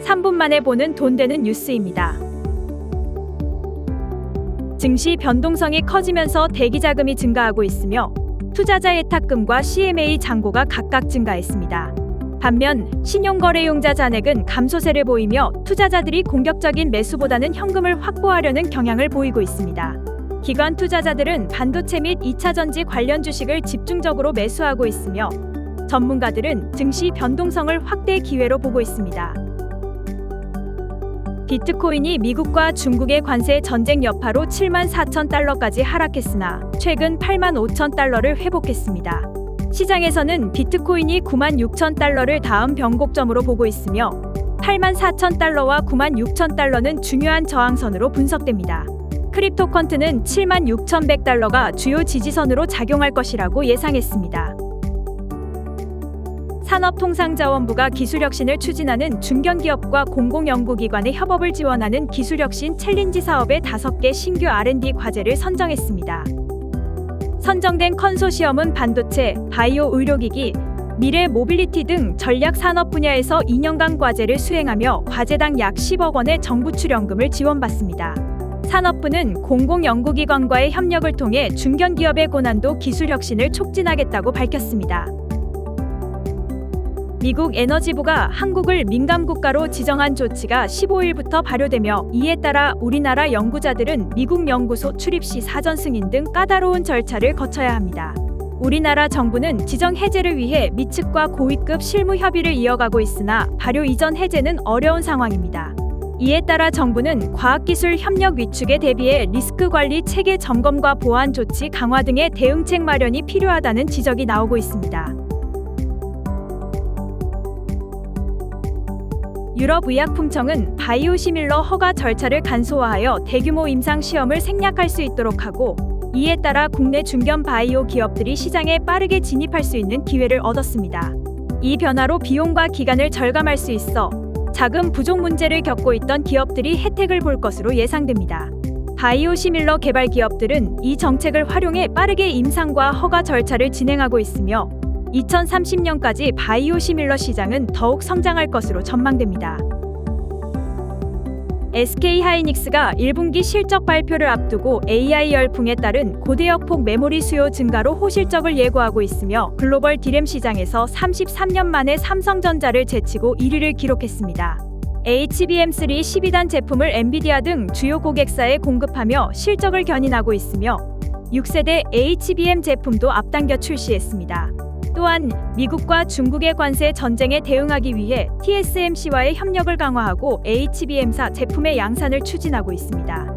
3분 만에 보는 돈 되는 뉴스입니다. 증시 변동성이 커지면서 대기 자금이 증가하고 있으며 투자자 예탁금과 CMA 잔고가 각각 증가했습니다. 반면 신용거래용자 잔액은 감소세를 보이며 투자자들이 공격적인 매수보다는 현금을 확보하려는 경향을 보이고 있습니다. 기관 투자자들은 반도체 및 2차전지 관련 주식을 집중적으로 매수하고 있으며 전문가들은 증시 변동성을 확대 기회로 보고 있습니다. 비트코인이 미국과 중국의 관세 전쟁 여파로 74,000달러까지 하락했으나 최근 85,000달러를 회복했습니다. 시장에서는 비트코인이 96,000달러를 다음 변곡점으로 보고 있으며 84,000달러와 96,000달러는 중요한 저항선으로 분석됩니다. 크립토 퀀트는 76,100달러가 주요 지지선으로 작용할 것이라고 예상했습니다. 산업통상자원부가 기술혁신을 추진하는 중견기업과 공공연구기관의 협업을 지원하는 기술혁신 챌린지 사업의 5개 신규 R&D 과제를 선정했습니다. 선정된 컨소시엄은 반도체, 바이오 의료기기, 미래 모빌리티 등 전략 산업 분야에서 2년간 과제를 수행하며 과제당 약 10억 원의 정부 출연금을 지원받습니다. 산업부는 공공연구기관과의 협력을 통해 중견기업의 고난도 기술혁신을 촉진하겠다고 밝혔습니다. 미국 에너지부가 한국을 민감국가로 지정한 조치가 15일부터 발효되며 이에 따라 우리나라 연구자들은 미국 연구소 출입 시 사전 승인 등 까다로운 절차를 거쳐야 합니다. 우리나라 정부는 지정 해제를 위해 미 측과 고위급 실무 협의를 이어가고 있으나 발효 이전 해제는 어려운 상황입니다. 이에 따라 정부는 과학기술 협력 위축에 대비해 리스크 관리 체계 점검과 보안 조치 강화 등의 대응책 마련이 필요하다는 지적이 나오고 있습니다. 유럽의약품청은 바이오시밀러 허가 절차를 간소화하여 대규모 임상 시험을 생략할 수 있도록 하고 이에 따라 국내 중견 바이오 기업들이 시장에 빠르게 진입할 수 있는 기회를 얻었습니다. 이 변화로 비용과 기간을 절감할 수 있어 자금 부족 문제를 겪고 있던 기업들이 혜택을 볼 것으로 예상됩니다. 바이오시밀러 개발 기업들은 이 정책을 활용해 빠르게 임상과 허가 절차를 진행하고 있으며 2030년까지 바이오시밀러 시장은 더욱 성장할 것으로 전망됩니다. SK하이닉스가 1분기 실적 발표를 앞두고 AI 열풍에 따른 고대역폭 메모리 수요 증가로 호실적을 예고하고 있으며 글로벌 디램 시장에서 33년 만에 삼성전자를 제치고 1위를 기록했습니다. HBM3 12단 제품을 엔비디아 등 주요 고객사에 공급하며 실적을 견인하고 있으며 6세대 HBM 제품도 앞당겨 출시했습니다. 또한 미국과 중국의 관세 전쟁에 대응하기 위해 TSMC와의 협력을 강화하고 HBM사 제품의 양산을 추진하고 있습니다.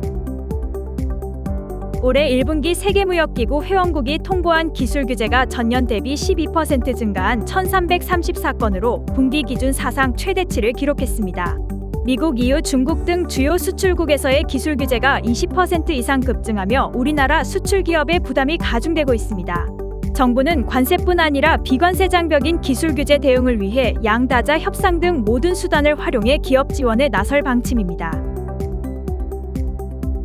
올해 1분기 세계무역기구 회원국이 통보한 기술 규제가 전년 대비 12% 증가한 1,334건으로 분기 기준 사상 최대치를 기록했습니다. 미국, EU, 중국 등 주요 수출국에서의 기술 규제가 20% 이상 급증하며 우리나라 수출 기업의 부담이 가중되고 있습니다. 정부는 관세뿐 아니라 비관세 장벽인 기술 규제 대응을 위해 양다자 협상 등 모든 수단을 활용해 기업 지원에 나설 방침입니다.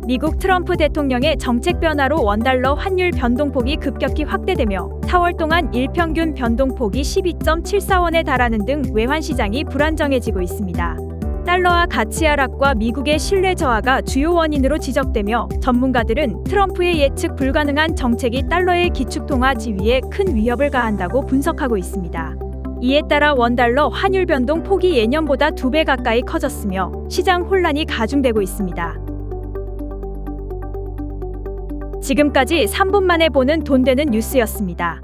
미국 트럼프 대통령의 정책 변화로 원달러 환율 변동폭이 급격히 확대되며 4월 동안 일평균 변동폭이 12.74원에 달하는 등 외환 시장이 불안정해지고 있습니다. 달러화 가치 하락과 미국의 신뢰 저하가 주요 원인으로 지적되며 전문가들은 트럼프의 예측 불가능한 정책이 달러의 기축통화 지위에 큰 위협을 가한다고 분석하고 있습니다. 이에 따라 원달러 환율 변동 폭이 예년보다 2배 가까이 커졌으며 시장 혼란이 가중되고 있습니다. 지금까지 3분 만에 보는 돈 되는 뉴스였습니다.